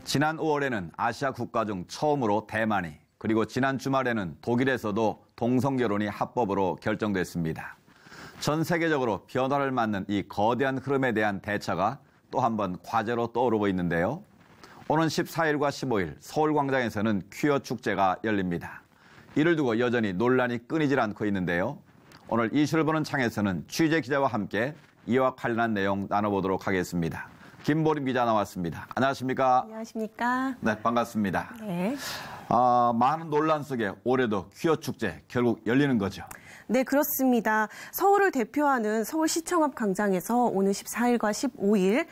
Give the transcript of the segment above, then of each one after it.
지난 5월에는 아시아 국가 중 처음으로 대만이, 그리고 지난 주말에는 독일에서도 동성결혼이 합법으로 결정됐습니다. 전 세계적으로 변화를 맞는 이 거대한 흐름에 대한 대처가 또 한 번 과제로 떠오르고 있는데요. 오는 14일과 15일 서울광장에서는 퀴어 축제가 열립니다. 이를 두고 여전히 논란이 끊이질 않고 있는데요. 오늘 이슈를 보는 창에서는 취재 기자와 함께 이와 관련한 내용 나눠보도록 하겠습니다. 김보림 기자 나왔습니다. 안녕하십니까? 안녕하십니까? 네, 반갑습니다. 네. 많은 논란 속에 올해도 퀴어 축제 결국 열리는 거죠? 네, 그렇습니다. 서울을 대표하는 서울시청 앞 광장에서 오는 14일과 15일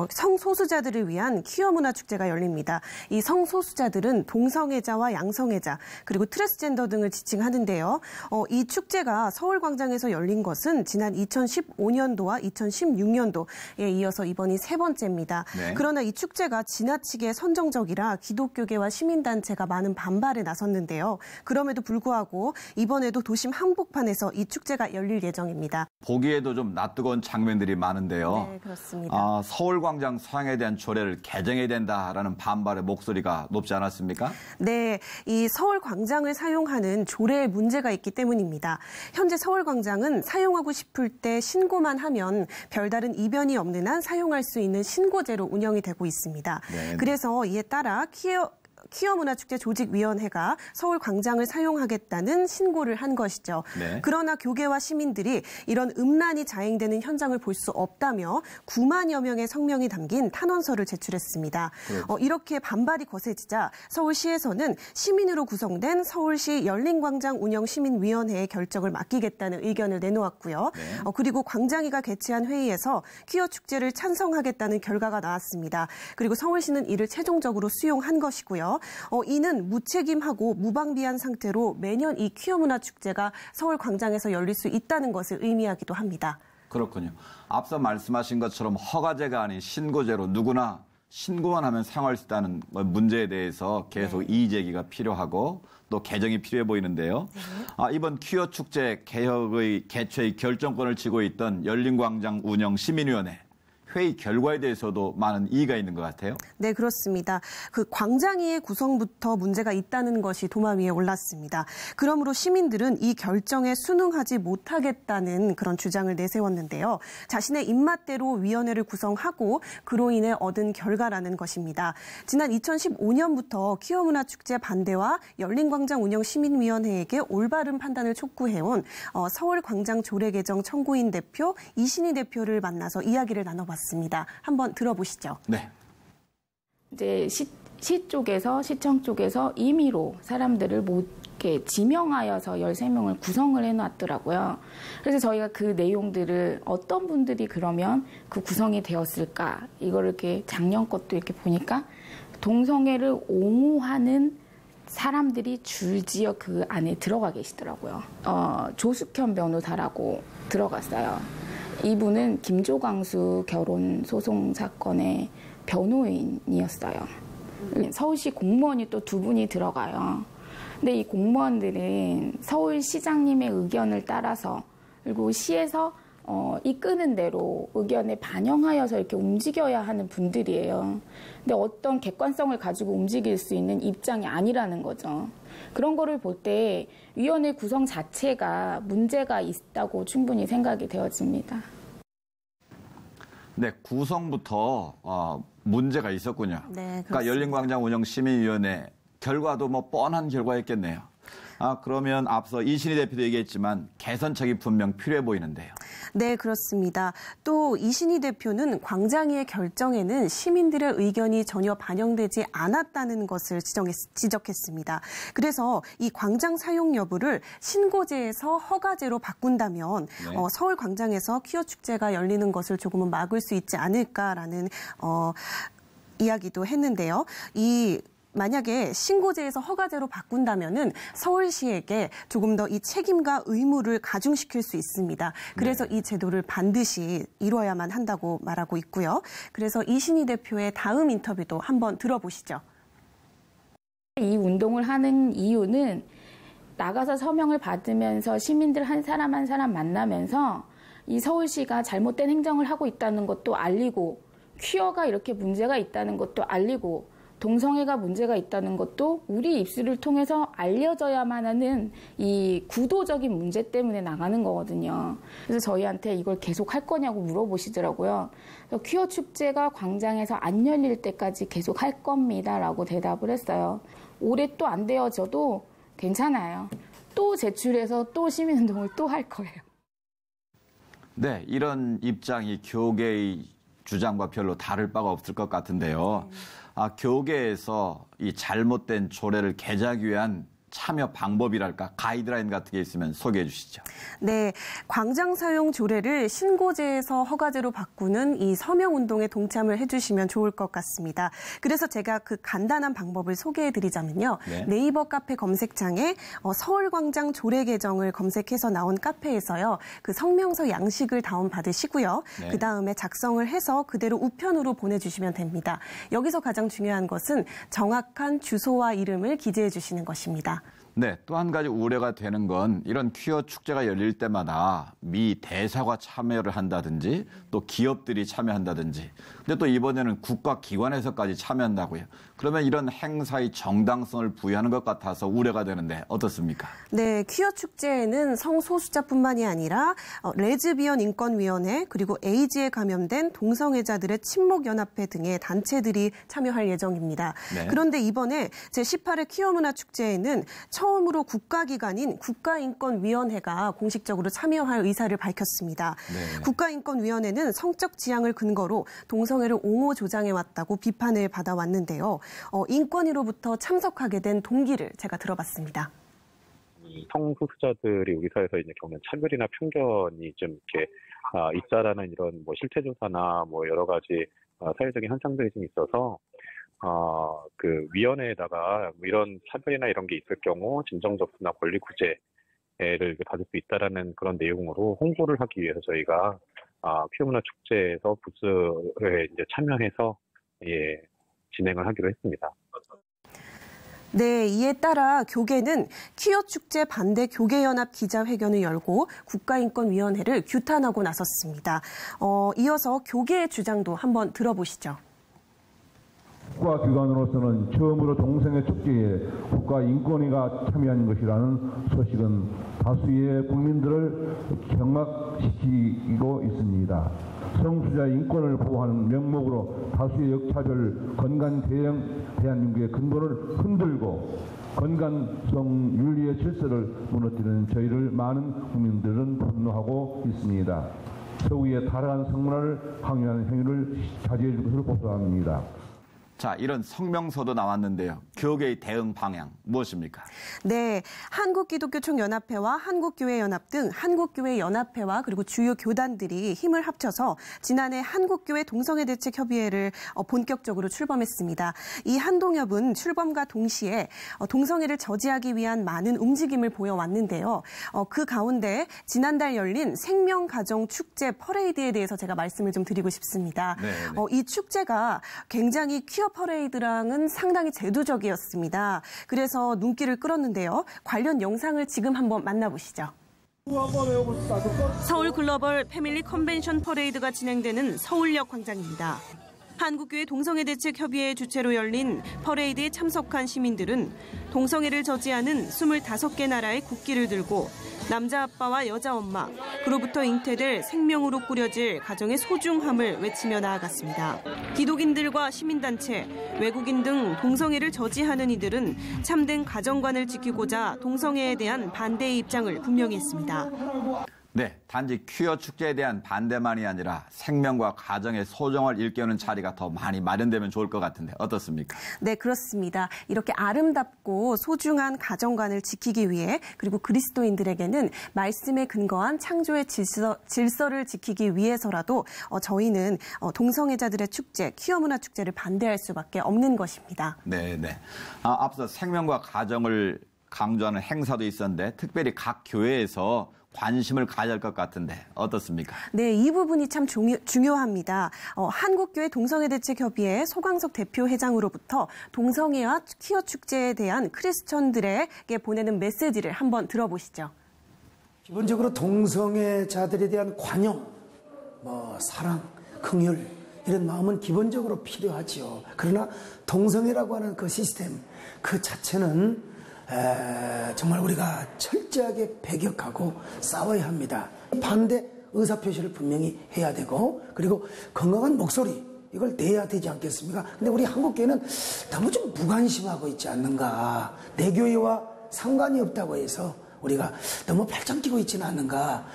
성소수자들을 위한 퀴어 문화축제가 열립니다. 이 성소수자들은 동성애자와 양성애자 그리고 트랜스젠더 등을 지칭하는데요. 이 축제가 서울광장에서 열린 것은 지난 2015년도와 2016년도에 이어서 이번이 세 번째입니다. 네. 그러나 이 축제가 지나치게 선정적이라 기독교계와 시민단체가 많은 반발에 나섰는데요. 그럼에도 불구하고 이번에도 도심 한복판에서 이 축제가 열릴 예정입니다. 보기에도 좀 낯뜨거운 장면들이 많은데요. 네, 그렇습니다. 서울광장 서양에 대한 조례를 개정해야 된다라는 반발의 목소리가 높지 않았습니까? 네, 이 서울광장을 사용하는 조례에 문제가 있기 때문입니다. 현재 서울광장은 사용하고 싶을 때 신고만 하면 별다른 이변이 없는 한 사용할 수 있는 신고제로 운영이 되고 있습니다. 네. 그래서 이에 따라 퀴어 문화축제 조직위원회가 서울광장을 사용하겠다는 신고를 한 것이죠. 네. 그러나 교계와 시민들이 이런 음란이 자행되는 현장을 볼 수 없다며 9만여 명의 성명이 담긴 탄원서를 제출했습니다. 이렇게 반발이 거세지자 서울시에서는 시민으로 구성된 서울시 열린광장 운영시민위원회에 결정을 맡기겠다는 의견을 내놓았고요. 네. 그리고 광장위가 개최한 회의에서 퀴어 축제를 찬성하겠다는 결과가 나왔습니다. 그리고 서울시는 이를 최종적으로 수용한 것이고요. 이는 무책임하고 무방비한 상태로 매년 이 퀴어 문화 축제가 서울 광장에서 열릴 수 있다는 것을 의미하기도 합니다. 그렇군요. 앞서 말씀하신 것처럼 허가제가 아닌 신고제로 누구나 신고만 하면 사용할 수 있다는 문제에 대해서 계속 이의 제기가 필요하고 또 개정이 필요해 보이는데요. 네. 이번 퀴어 축제 개혁의 개최의 결정권을 쥐고 있던 열린광장 운영 시민위원회. 회의 결과에 대해서도 많은 이의가 있는 것 같아요. 네, 그렇습니다. 그 광장위의 구성부터 문제가 있다는 것이 도마 위에 올랐습니다. 그러므로 시민들은 이 결정에 순응하지 못하겠다는 그런 주장을 내세웠는데요. 자신의 입맛대로 위원회를 구성하고 그로 인해 얻은 결과라는 것입니다. 지난 2015년부터 퀴어 문화축제 반대와 열린광장 운영 시민위원회에게 올바른 판단을 촉구해온 서울광장 조례 개정 청구인 대표 이신희 대표를 만나서 이야기를 나눠봤습니다. 한번 들어보시죠. 네. 이제 시 쪽에서 시청 쪽에서 임의로 사람들을 못 이렇게 지명하여서 13명을 구성을 해놨더라고요. 그래서 저희가 그 내용들을 어떤 분들이 그러면 그 구성이 되었을까 이걸 이렇게 작년 것도 이렇게 보니까 동성애를 옹호하는 사람들이 줄지어 그 안에 들어가 계시더라고요. 조숙현 변호사라고 들어갔어요. 이분은 김조광수 결혼 소송 사건의 변호인이었어요. 서울시 공무원이 또 2분이 들어가요. 근데 이 공무원들은 서울시장님의 의견을 따라서 그리고 시에서 이끄는 대로 의견에 반영하여서 이렇게 움직여야 하는 분들이에요. 근데 어떤 객관성을 가지고 움직일 수 있는 입장이 아니라는 거죠. 그런 거를 볼 때 위원회 구성 자체가 문제가 있다고 충분히 생각이 되어집니다. 네, 구성부터 문제가 있었군요. 네, 그러니까 열린광장 운영 시민위원회 결과도 뭐 뻔한 결과였겠네요. 그러면 앞서 이신희 대표도 얘기했지만 개선책이 분명 필요해 보이는데요. 네, 그렇습니다. 또 이신희 대표는 광장위의 결정에는 시민들의 의견이 전혀 반영되지 않았다는 것을 지적했습니다. 그래서 이 광장 사용 여부를 신고제에서 허가제로 바꾼다면 네. 서울 광장에서 퀴어 축제가 열리는 것을 조금은 막을 수 있지 않을까라는 이야기도 했는데요. 만약에 신고제에서 허가제로 바꾼다면은 서울시에게 조금 더 이 책임과 의무를 가중시킬 수 있습니다. 그래서 이 제도를 반드시 이뤄야만 한다고 말하고 있고요. 그래서 이신희 대표의 다음 인터뷰도 한번 들어보시죠. 이 운동을 하는 이유는 나가서 서명을 받으면서 시민들 한 사람 한 사람 만나면서 이 서울시가 잘못된 행정을 하고 있다는 것도 알리고 퀴어가 이렇게 문제가 있다는 것도 알리고 동성애가 문제가 있다는 것도 우리 입술을 통해서 알려져야만 하는 이 구도적인 문제 때문에 나가는 거거든요. 그래서 저희한테 이걸 계속 할 거냐고 물어보시더라고요. 그래서 퀴어 축제가 광장에서 안 열릴 때까지 계속 할 겁니다라고 대답을 했어요. 올해 또 안 되어져도 괜찮아요. 또 제출해서 또 시민운동을 또 할 거예요. 네, 이런 입장이 교계의 주장과 별로 다를 바가 없을 것 같은데요. 교계에서 이 잘못된 조례를 개정하기 위한 참여 방법이랄까 가이드라인 같은 게 있으면 소개해 주시죠. 네, 광장 사용 조례를 신고제에서 허가제로 바꾸는 이 서명운동에 동참을 해주시면 좋을 것 같습니다. 그래서 제가 그 간단한 방법을 소개해 드리자면요. 네. 네이버 카페 검색창에 서울광장 조례 개정을 검색해서 나온 카페에서요. 그 성명서 양식을 다운받으시고요. 네. 그다음에 작성을 해서 그대로 우편으로 보내주시면 됩니다. 여기서 가장 중요한 것은 정확한 주소와 이름을 기재해 주시는 것입니다. 네, 또 한 가지 우려가 되는 건 이런 퀴어 축제가 열릴 때마다 미 대사가 참여를 한다든지 또 기업들이 참여한다든지 근데 또 이번에는 국가기관에서까지 참여한다고요. 그러면 이런 행사의 정당성을 부여하는 것 같아서 우려가 되는데 어떻습니까? 네, 퀴어 축제에는 성소수자뿐만이 아니라 레즈비언 인권위원회 그리고 에이즈에 감염된 동성애자들의 친목연합회 등의 단체들이 참여할 예정입니다. 네. 그런데 이번에 제18회 퀴어 문화 축제에는 처음으로 국가기관인 국가인권위원회가 공식적으로 참여할 의사를 밝혔습니다. 네. 국가인권위원회는 성적 지향을 근거로 동성애를 옹호 조장해왔다고 비판을 받아왔는데요. 인권위로부터 참석하게 된 동기를 제가 들어봤습니다. 성소수자들이 우리 사회에서 이제 겪는 차별이나 편견이 좀 이렇게 있다라는 이런 뭐 실태 조사나 뭐 여러 가지 사회적인 현상들이 좀 있어서 그 위원회에다가 이런 차별이나 이런 게 있을 경우 진정 접수나 권리 구제를 받을 수 있다라는 그런 내용으로 홍보를 하기 위해서 저희가 퀴어 문화 축제에서 부스에 이제 참여해서 진행을 하기로 했습니다. 네, 이에 따라 교계는 퀴어 축제 반대 교계연합 기자회견을 열고 국가인권위원회를 규탄하고 나섰습니다. 이어서 교계의 주장도 한번 들어보시죠. 국가기관으로서는 처음으로 동성애 축제에 국가인권위가 참여한 것이라는 소식은 다수의 국민들을 경악시키고 있습니다. 성소수자 인권을 보호하는 명목으로 다수의 역차별, 건강 대한민국의 근본을 흔들고 건강성 윤리의 질서를 무너뜨리는 저희를 많은 국민들은 분노하고 있습니다. 서구의 타락한 성문화를 강요하는 행위를 자제해 줄 것을 호소합니다. 자, 이런 성명서도 나왔는데요. 교계의 대응 방향 무엇입니까? 네, 한국기독교총연합회와 한국교회연합 등 한국교회연합회와 그리고 주요 교단들이 힘을 합쳐서 지난해 한국교회 동성애대책협의회를 본격적으로 출범했습니다. 이 한동협은 출범과 동시에 동성애를 저지하기 위한 많은 움직임을 보여왔는데요. 그 가운데 지난달 열린 생명가정축제 퍼레이드에 대해서 제가 말씀을 좀 드리고 싶습니다. 이 축제가 굉장히 퀴어 퍼레이드랑은 상당히 제도적이었습니다. 그래서 눈길을 끌었는데요. 관련 영상을 지금 한번 만나보시죠. 서울 글로벌 패밀리 컨벤션 퍼레이드가 진행되는 서울역 광장입니다. 한국교회 동성애대책협의회 주최로 열린 퍼레이드에 참석한 시민들은 동성애를 저지하는 25개 나라의 국기를 들고 남자 아빠와 여자 엄마, 그로부터 잉태될 생명으로 꾸려질 가정의 소중함을 외치며 나아갔습니다. 기독인들과 시민단체, 외국인 등 동성애를 저지하는 이들은 참된 가정관을 지키고자 동성애에 대한 반대의 입장을 분명히 했습니다. 네, 단지 퀴어 축제에 대한 반대만이 아니라 생명과 가정의 소중을 일깨우는 자리가 더 많이 마련되면 좋을 것 같은데 어떻습니까? 네, 그렇습니다. 이렇게 아름답고 소중한 가정관을 지키기 위해 그리고 그리스도인들에게는 말씀에 근거한 창조의 질서를 지키기 위해서라도 저희는 동성애자들의 축제, 퀴어 문화 축제를 반대할 수밖에 없는 것입니다. 네. 앞서 생명과 가정을 강조하는 행사도 있었는데 특별히 각 교회에서 관심을 가져야 할 것 같은데 어떻습니까? 네, 이 부분이 참 중요합니다. 한국교회 동성애대책협의회 소광석 대표회장으로부터 동성애와 퀴어 축제에 대한 크리스천들에게 보내는 메시지를 한번 들어보시죠. 기본적으로 동성애자들에 대한 관용, 사랑, 긍휼 이런 마음은 기본적으로 필요하지요. 그러나 동성애라고 하는 그 시스템 그 자체는 정말 우리가 철저하게 배격하고 싸워야 합니다. 반대 의사표시를 분명히 해야 되고 그리고 건강한 목소리 이걸 내야 되지 않겠습니까? 근데 우리 한국교회는 너무 좀 무관심하고 있지 않는가. 내 교회와 상관이 없다고 해서 우리가 너무 발장 뛰고 있지는 않는가.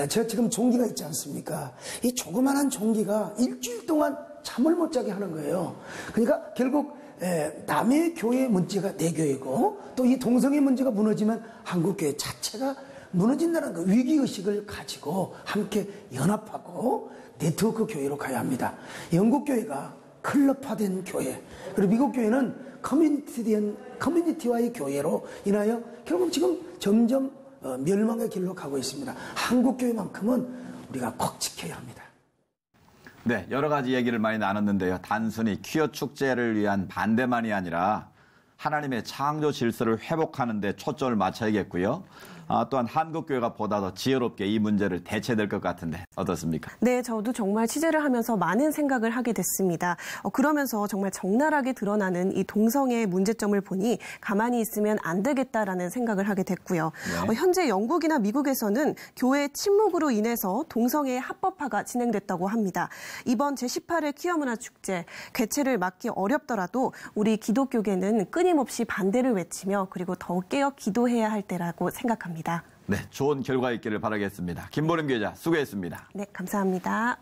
저 지금 종기가 있지 않습니까? 이 조그만한 종기가 일주일 동안 잠을 못 자게 하는 거예요. 그러니까 결국 남의 교회의 문제가 내 교회고 또 이 동성애 문제가 무너지면 한국교회 자체가 무너진다는 그 위기의식을 가지고 함께 연합하고 네트워크 교회로 가야 합니다. 영국 교회가 클럽화된 교회, 그리고 미국 교회는 커뮤니티와의 교회로 인하여 결국 지금 점점 멸망의 길로 가고 있습니다. 한국 교회만큼은 우리가 꼭 지켜야 합니다. 네, 여러 가지 얘기를 많이 나눴는데요. 단순히 퀴어 축제를 위한 반대만이 아니라 하나님의 창조 질서를 회복하는 데 초점을 맞춰야겠고요. 또한 한국교회가 보다 더 지혜롭게 이 문제를 대처될 것 같은데 어떻습니까? 네, 저도 정말 취재를 하면서 많은 생각을 하게 됐습니다. 그러면서 정말 적나라하게 드러나는 이 동성애의 문제점을 보니 가만히 있으면 안 되겠다라는 생각을 하게 됐고요. 네. 현재 영국이나 미국에서는 교회 침묵으로 인해서 동성애의 합법화가 진행됐다고 합니다. 이번 제18회 퀴어문화축제 개최를 막기 어렵더라도 우리 기독교계는 끊임없이 반대를 외치며 그리고 더욱 깨어 기도해야 할 때라고 생각합니다. 네, 좋은 결과 있기를 바라겠습니다. 김보림 기자 수고했습니다. 네, 감사합니다.